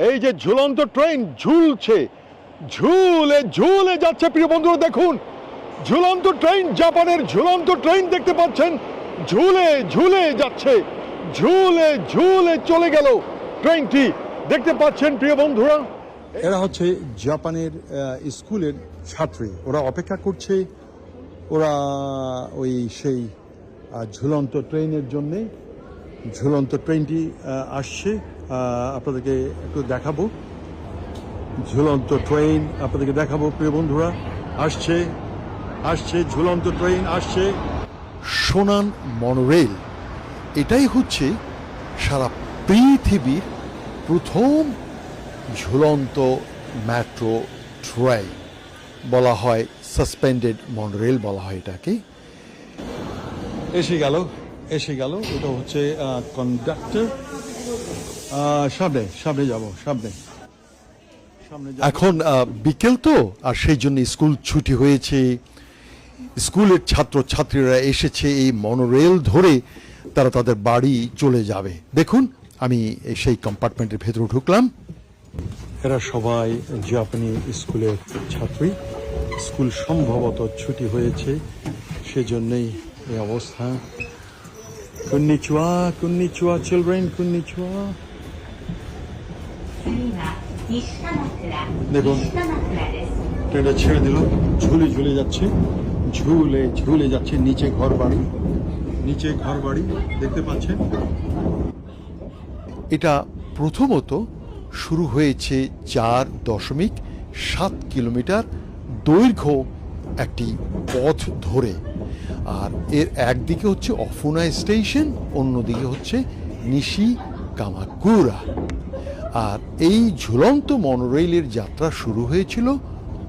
এই যে ঝুলন্ত ট্রেন ঝুলছে, ঝুলে ঝুলে যাচ্ছে। প্রিয় বন্ধুরা দেখুন, ঝুলন্ত ট্রেন, জাপানের ঝুলন্ত ট্রেন দেখতে পাচ্ছেন, ঝুলে ঝুলে যাচ্ছে, ঝুলে ঝুলে চলে গেল ট্রেনটি, দেখতে পাচ্ছেন প্রিয় বন্ধুরা। এরা হচ্ছে জাপানের স্কুলের ছাত্রী, ওরা অপেক্ষা করছে, ওরা ওই সেই ঝুলন্ত ট্রেনের জন্যে। ঝুলন্ত ট্রেনটি আসছে, আপনাদেরকে একটু দেখাবো। ঝুলন্ত ট্রেন আপনাদেরকে দেখাবো প্রিয় বন্ধুরা, আসছে আসছে ঝুলন্ত ট্রেন আসছে। শোনান মনোরেল, এটাই হচ্ছে সারা পৃথিবীর প্রথম ঝুলন্ত মেট্রো ট্রেন, বলা হয় সাসপেন্ডেড মনোরেল বলা হয় এটাকে। এসে গেল এসে গেল, এটা হচ্ছে কন্ডাক্টর। সামনে সামনে যাব, সামনে সামনে। এখন বিকেল তো, আর সেই জন্য স্কুল ছুটি হয়েছে, স্কুলের ছাত্রছাত্রীরা এসেছে এই মনোরেল ধরে, তারা তাদের বাড়ি চলে যাবে। দেখুন, আমি সেই কম্পার্টমেন্টের ভেতরে ঢুকলাম। এরা সবাই জাপানি স্কুলের ছাত্রী, স্কুল সম্ভবত ছুটি হয়েছে, সেজন্যই এই অবস্থা। কুন্নিচুয়া কুন্নিচুয়া চিলড্রেন, কুন্নিচুয়া। দেখুন ট্রেনটা ছেড়ে দিল, ঝুলে ঝুলে যাচ্ছে, ঝুলে ঝুলে যাচ্ছে। নিচে ঘর বাড়ি, নিচে ঘর বাড়ি দেখতে পাচ্ছেন। এটা প্রথমত শুরু হয়েছে 4.7 কিলোমিটার দৈর্ঘ্য একটি পথ ধরে, আর এর একদিকে হচ্ছে অফুনা স্টেশন, অন্যদিকে হচ্ছে নিশি কামাকুরা। আর এই ঝুলন্ত মনোরেলের যাত্রা শুরু হয়েছিল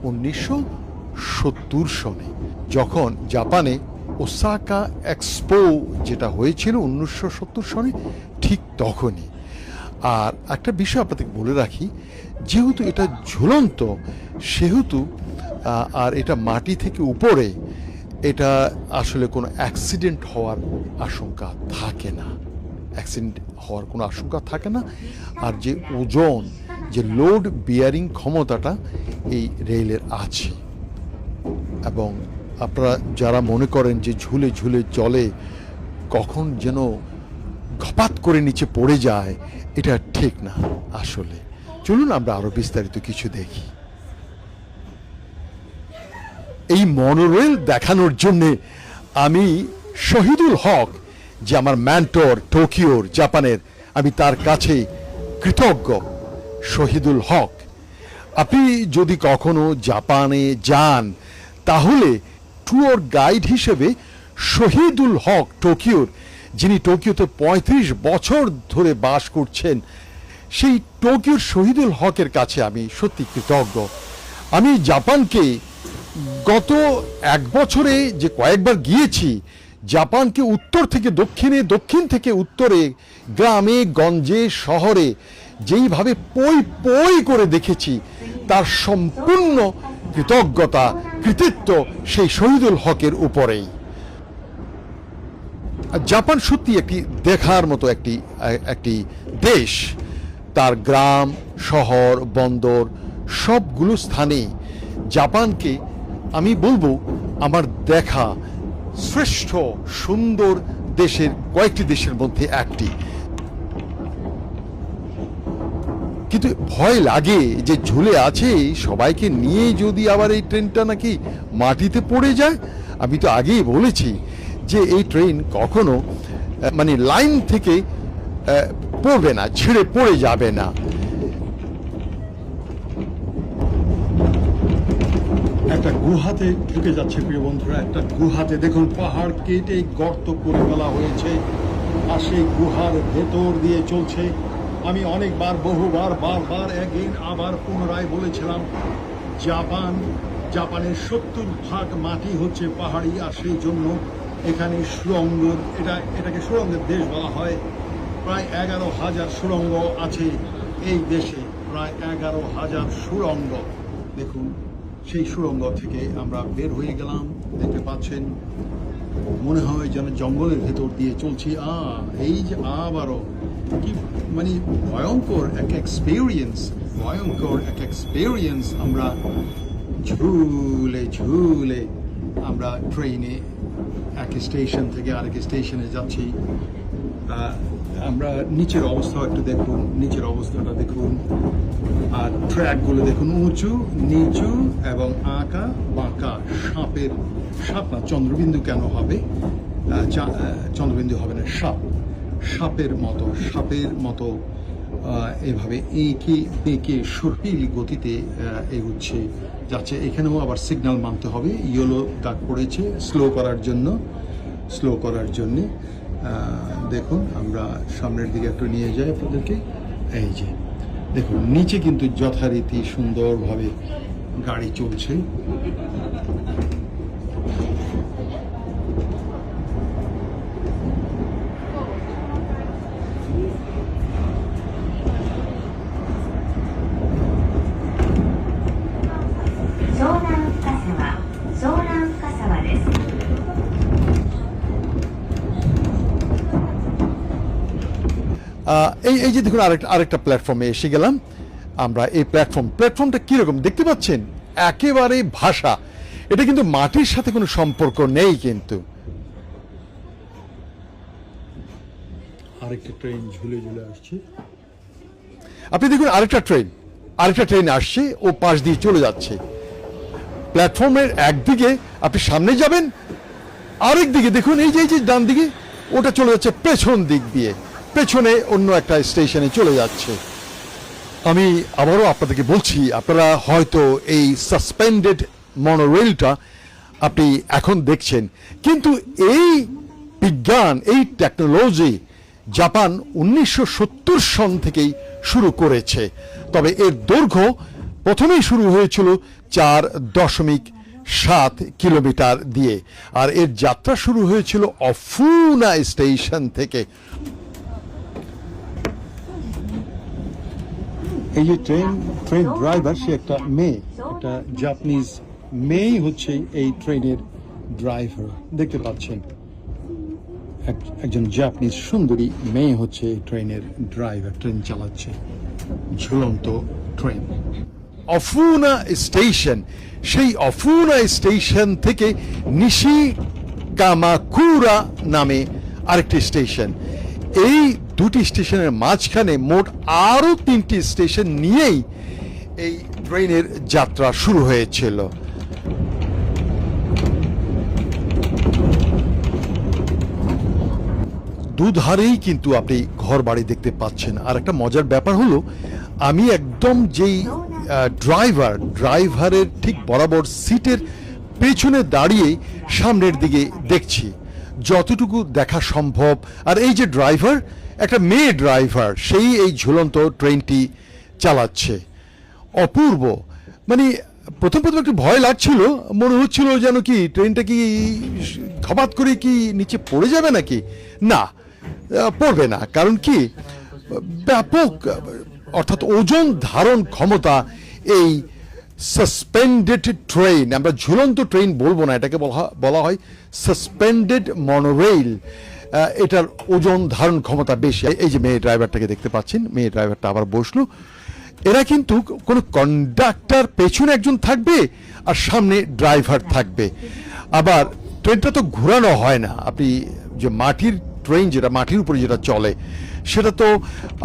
1970 সনে, যখন জাপানে ওসাকা এক্সপো যেটা হয়েছিল 1970 সনে, ঠিক তখনই। আর একটা বিষয় আপনাদেরকে বলে রাখি, যেহেতু এটা ঝুলন্ত সেহেতু আর এটা মাটি থেকে উপরে, এটা আসলে কোনো অ্যাক্সিডেন্ট হওয়ার আশঙ্কা থাকে না, অ্যাক্সিডেন্ট হওয়ার কোনো আশঙ্কা থাকে না। আর যে ওজন, যে লোড বিয়ারিং ক্ষমতাটা এই রেলের আছে, এবং আপনারা যারা মনে করেন যে ঝুলে ঝুলে চলে, কখন যেন ঘপাত করে নিচে পড়ে যায়, এটা ঠিক না আসলে। চলুন আমরা আরো বিস্তারিত কিছু দেখি। এই মনোরেল দেখানোর জন্যে আমি শহীদুল হক, যে আমার মেন্টর টোকিওর, জাপানের, আমি তার কাছে কৃতজ্ঞ। শহীদুল হক, আপনি যদি কখনো জাপানে যান তাহলে ট্যুর গাইড হিসেবে শহীদুল হক টোকিওর, যিনি টোকিওতে 35 বছর ধরে বাস করছেন, সেই টোকিওর শহীদুল হকের কাছে আমি সত্যি কৃতজ্ঞ। আমি জাপানকে গত 1 বছরে যে কয়েকবার গিয়েছি, জাপানকে উত্তর থেকে দক্ষিণে, দক্ষিণ থেকে উত্তরে, গ্রামে গঞ্জে শহরে যেইভাবে পই পই করে দেখেছি, তার সম্পূর্ণ কৃতজ্ঞতা, কৃতিত্ব সেই শহীদুল হকের উপরেই। জাপান সত্যি একটি দেখার মতো একটি দেশ। তার গ্রাম, শহর, বন্দর সবগুলো স্থানে জাপানকে আমি বলবো আমার দেখা শ্রেষ্ঠ সুন্দর দেশের কয়েকটি দেশের মধ্যে একটি। কিন্তু ভয় লাগে যে ঝুলে আছে, সবাইকে নিয়ে যদি আবার এই ট্রেনটা নাকি মাটিতে পড়ে যায়। আমি তো আগেই বলেছি যে এই ট্রেন কখনো মানে লাইন থেকে পড়বে না, ছিঁড়ে পড়ে যাবে না। একটা গুহাতে ঢুকে যাচ্ছে প্রিয় বন্ধুরা, একটা গুহাতে। দেখুন পাহাড় কেটে গর্ত করে ফেলা হয়েছে, আর সেই গুহার ভেতর দিয়ে চলছে। আমি অনেকবার, বহুবার, বারবার, এগেইন আবার পুনরায় বলেছিলাম, জাপানের 70% মাটি হচ্ছে পাহাড়ি, আর সেই জন্য এখানে সুড়ঙ্গ, এটাকে সুড়ঙ্গের দেশ বলা হয়। প্রায় 11,000 সুড়ঙ্গ আছে এই দেশে, প্রায় 11,000 সুড়ঙ্গ। দেখুন সেই সুড়ঙ্গ থেকে আমরা বের হয়ে গেলাম। দেখতে পাচ্ছেন মনে হয় যেন জঙ্গলের ভেতর দিয়ে চলছি। এই যে আবারও কি মানে ভয়ঙ্কর এক এক্সপিরিয়েন্স। আমরা ঝুলে ঝুলে আমরা ট্রেনে এক স্টেশন থেকে আরেক স্টেশনে যাচ্ছি। আমরা নিচের অবস্থাও একটু দেখুন, নিচের অবস্থাটা দেখুন, আর ট্র্যাকগুলো দেখুন, উঁচু নিচু এবং আঁকা বাঁকা। সাপ না, চন্দ্রবিন্দু কেন হবে, চন্দ্রবিন্দু হবে না, সাপের মতো এভাবে এঁকে বেঁকে সর্পিল গতিতে এগুচ্ছে যাচ্ছে। এখানেও আবার সিগন্যাল মানতে হবে, ইয়েলো দাগ পড়েছে স্লো করার জন্যে। দেখুন আমরা সামনের দিকে একটু নিয়ে যাই আপনাদেরকে। এই যে দেখুন নিচে কিন্তু যথারীতি সুন্দরভাবে গাড়ি চলছে। এই যে দেখুন আরেকটা প্ল্যাটফর্মে এসে গেলাম আমরা। এই প্ল্যাটফর্মটা কিরকম দেখতে পাচ্ছেন, একেবারে ভাষা। এটা কিন্তু মাটির সাথে কোনো সম্পর্ক নেই। কিন্তু আরেকটা ট্রেন ঝুলে আসছে। আপনি দেখুন আরেকটা ট্রেন আসছে, ও পাশ দিয়ে চলে যাচ্ছে। প্ল্যাটফর্মের একদিকে আপনি সামনে যাবেন, আরেক দিকে দেখুন এই যে ডান দিকে ওটা চলে যাচ্ছে পেছন দিক দিয়ে, পেছনে অন্য একটা স্টেশনে চলে যাচ্ছে। আমি আবারও আপনাদেরকে বলছি, আপনারা হয়তো এই সাসপেন্ডেড মনোরেলটা আপনি এখন দেখছেন, কিন্তু এই বিজ্ঞান, এই টেকনোলজি জাপান 1970 সন থেকেই শুরু করেছে। তবে এর দৈর্ঘ্য প্রথমেই শুরু হয়েছিল 4.7 কিলোমিটার দিয়ে, আর এর যাত্রা শুরু হয়েছিল অফুনা স্টেশন থেকে। এই যে ট্রেন ড্রাইভার, সে একটা মেয়ে, একটা জাপানিজ মেয়ে হচ্ছে এই ট্রেনের ড্রাইভার। দেখতে পাচ্ছেন একজন জাপানিজ সুন্দরী মেয়ে হচ্ছে এই ট্রেনের ড্রাইভার, ট্রেন চালাচ্ছে, ঝুলন্ত ট্রেন। অফুনা স্টেশন, সেই অফুনা স্টেশন থেকে নিশি কামাকুরা নামে আরেকটি স্টেশন। এই দুটি স্টেশনের মাঝখানে মোট আরো 3টি স্টেশন নিয়েই এই ট্রেনের যাত্রা শুরু হয়েছিল। দুধারেই কিন্তু আপনি ঘর বাড়ি দেখতে পাচ্ছেন। আর একটা মজার ব্যাপার হলো, আমি একদম যেই ড্রাইভারের ঠিক বরাবর সিটের পেছনে দাঁড়িয়ে সামনের দিকে দেখছি যতটুকু দেখা সম্ভব। আর এই যে ড্রাইভার, একটা মেয়ে ড্রাইভার, সেই এই ঝুলন্ত ট্রেনটি চালাচ্ছে। অপূর্ব, মানে প্রথম একটু ভয় লাগছিল, মনে হচ্ছিল যেন কি ট্রেনটা কি ধপাত করে কি নিচে পড়ে যাবে নাকি। না, পড়বে না, কারণ কি ব্যাপক অর্থাৎ ওজন ধারণ ক্ষমতা এই সাসপেন্ডেড ট্রেন। আমরা ঝুলন্ত ট্রেন বলবো না, এটাকে বলা হয় সাসপেন্ডেড মনোরেল। এটার ওজন ধারণ ক্ষমতা বেশি। এই যে মেয়ে ড্রাইভারটাকে দেখতে পাচ্ছেন, মেয়ে ড্রাইভারটা আবার বসলো। এরা কিন্তু কোনো কন্ডাক্টর পেছনে একজন থাকবে আর সামনে ড্রাইভার থাকবে। আবার ট্রেনটা তো ঘোরানো হয় না, আপনি যে মাটির ট্রেন, যেটা মাটির উপরে যেটা চলে, সেটা তো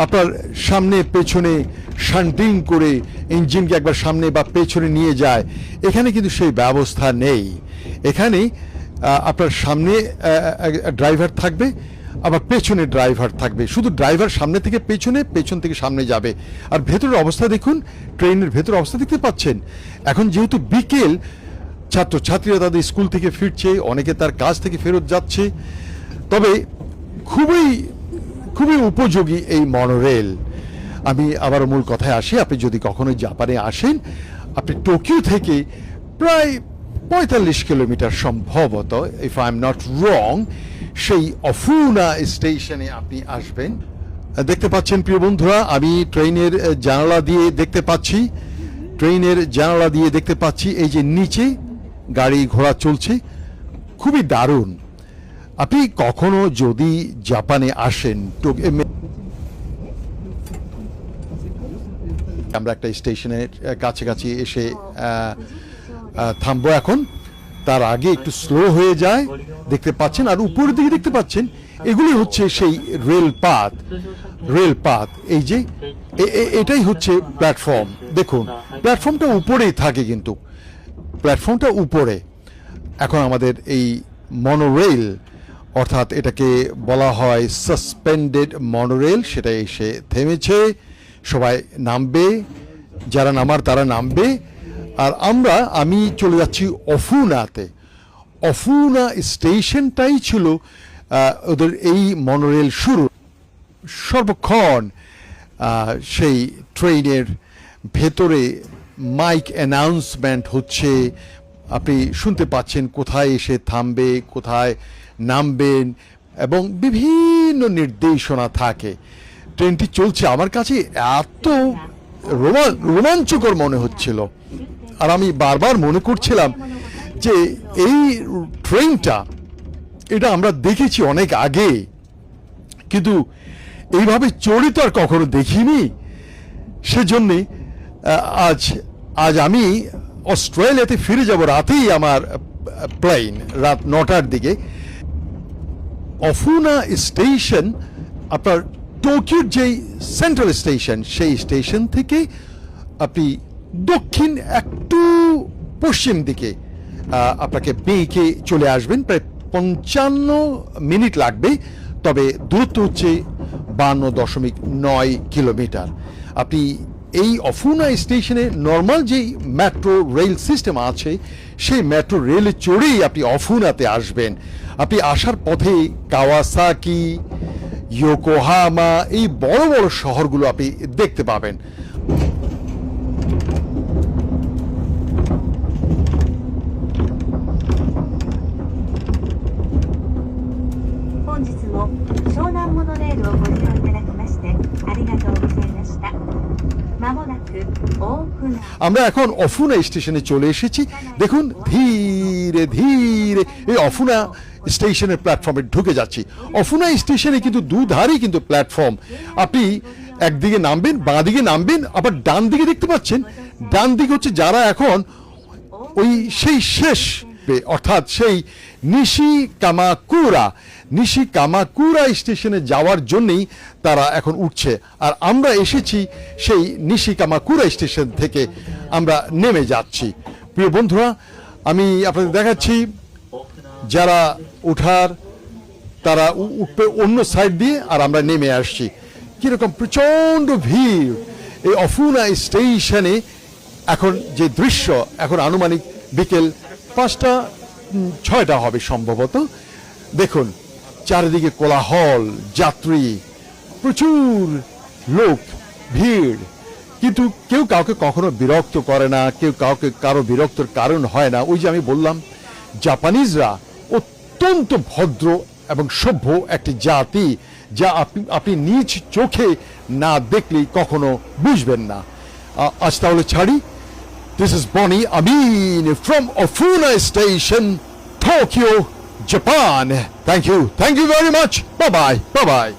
আপনার সামনে পেছনে শান্টিং করে ইঞ্জিনকে একবার সামনে বা পেছনে নিয়ে যায়। এখানে কিন্তু সেই ব্যবস্থা নেই। এখানে আপনার সামনে ড্রাইভার থাকবে, আবার পেছনে ড্রাইভার থাকবে। শুধু ড্রাইভার সামনে থেকে পেছনে, পেছন থেকে সামনে যাবে। আর ভেতরের অবস্থা দেখুন, ট্রেনের ভেতরের অবস্থা দেখতে পাচ্ছেন। এখন যেহেতু বিকেল, ছাত্রছাত্রীরা তাদের স্কুল থেকে ফিরছে, অনেকে তার কাজ থেকে ফেরত যাচ্ছে। তবে খুবই উপযোগী এই মনোরেল। আমি আবার মূল কথায় আসি, আপনি যদি কখনো জাপানে আসেন, আপনি টোকিও থেকে প্রায় 45 কিলোমিটার সম্ভবত, if I am not wrong, সেই অফুনা স্টেশনে আপনি আসবেন। দেখতে পাচ্ছেন প্রিয় বন্ধুরা, আমি ট্রেনের জানালা দিয়ে দেখতে পাচ্ছি ট্রেনের জানালা দিয়ে দেখতে পাচ্ছি এই যে নিচে গাড়ি ঘোড়া চলছে, খুবই দারুণ। আপনি কখনো যদি জাপানে আসেন, আমরা একটা স্টেশনের কাছাকাছি এসে থামবো এখন। তার আগে একটু স্লো হয়ে যায়, দেখতে পাচ্ছেন, আর উপরের দিকে দেখতে পাচ্ছেন এগুলি হচ্ছে সেই রেলপাত। এই যে এটাই হচ্ছে প্ল্যাটফর্ম। দেখুন প্ল্যাটফর্মটা উপরেই থাকে, কিন্তু প্ল্যাটফর্মটা উপরে। এখন আমাদের এই মনোরেল, অর্থাৎ এটাকে বলা হয় সাসপেন্ডেড মনোরেল, সেটা এসে থেমেছে। সবাই নামবে, যারা নামার তারা নামবে। আর আমি চলে যাচ্ছি অফুনাতে। অফুনা স্টেশনটাই ছিল ওদের এই মনোরেল শুরু। সর্বক্ষণ সেই ট্রেনের ভেতরে মাইক অ্যানাউন্সমেন্ট হচ্ছে, আপনি শুনতে পাচ্ছেন কোথায় এসে থামবে, কোথায় নামবেন, এবং বিভিন্ন নির্দেশনা থাকে। ট্রেনটি চলছে, আমার কাছে এত রোমাঞ্চকর মনে হচ্ছিল। আর আমি বারবার মনে করছিলাম যে এই ট্রেনটা, এটা আমরা দেখেছি অনেক আগে, কিন্তু এইভাবে চড়ে তো আর কখনো দেখিনি। সেজন্যে আজ আমি অস্ট্রেলিয়াতে ফিরে যাব। রাতেই আমার প্লেন, রাত 9টার দিকে। অফুনা স্টেশন আপনার টোকিওর যেই সেন্ট্রাল স্টেশন, সেই স্টেশন থেকে আপনি দক্ষিণ একটু পশ্চিম দিকে আপনাকে বেঁকে চলে আসবেন। প্রায় 55 মিনিট লাগবে, তবে দূরত্ব হচ্ছে 52.9 কিলোমিটার। আপনি এই অফুনা স্টেশনে নর্মাল যেই মেট্রো রেল সিস্টেম আছে, সেই মেট্রো রেলে চড়েই আপনি অফুনাতে আসবেন। আপনি আসার পথে কাওয়াসাকি, ইয়োকোহামা, এই বড় বড় শহরগুলো আপনি দেখতে পাবেন। আমরা এখন অফুনা স্টেশনে চলে এসেছি। দেখুন ধীরে ধীরে এই অফুনা স্টেশনের প্ল্যাটফর্মে ঢুকে যাচ্ছি। অফুনা স্টেশনে কিন্তু দুধারেই কিন্তু প্ল্যাটফর্ম। আপনি একদিকে নামবেন, বাঁ দিকে নামবেন, আবার ডান দিকে দেখতে পাচ্ছেন, ডান দিকে হচ্ছে যারা এখন ওই সেই শেষ, অর্থাৎ সেই নিশিকামাকুরা স্টেশনে যাওয়ার জন্যই তারা এখন উঠছে। আর আমরা এসেছি সেই নিশিকামাকুরা স্টেশন থেকে আমরা নেমে যাচ্ছি। প্রিয় বন্ধুরা, আমি আপনাদের দেখাচ্ছি যারা উঠার তারা উঠবে অন্য সাইড দিয়ে, আর আমরা নেমে আসছি। কিরকম প্রচন্ড ভিড় এই অফুনা স্টেশনে। এখন যে দৃশ্য, এখন আনুমানিক বিকেল 5টা-6টা হবে সম্ভবত। দেখুন চারিদিকে কোলাহল, যাত্রী, প্রচুর লোক, ভিড়, কিন্তু কেউ কাউকে কখনো বিরক্ত করে না, কেউ কাউকে কারো বিরক্তর কারণ হয় না। ওই যে আমি বললাম, জাপানিজরা অত্যন্ত ভদ্র এবং সভ্য একটি জাতি, যা আপনি নিজ চোখে না দেখলেই কখনো বুঝবেন না। আজ তাহলে ছাড়ি। This is Bonnie Amin from Ofuna Station, Tokyo, Japan. Thank you very much. Bye bye.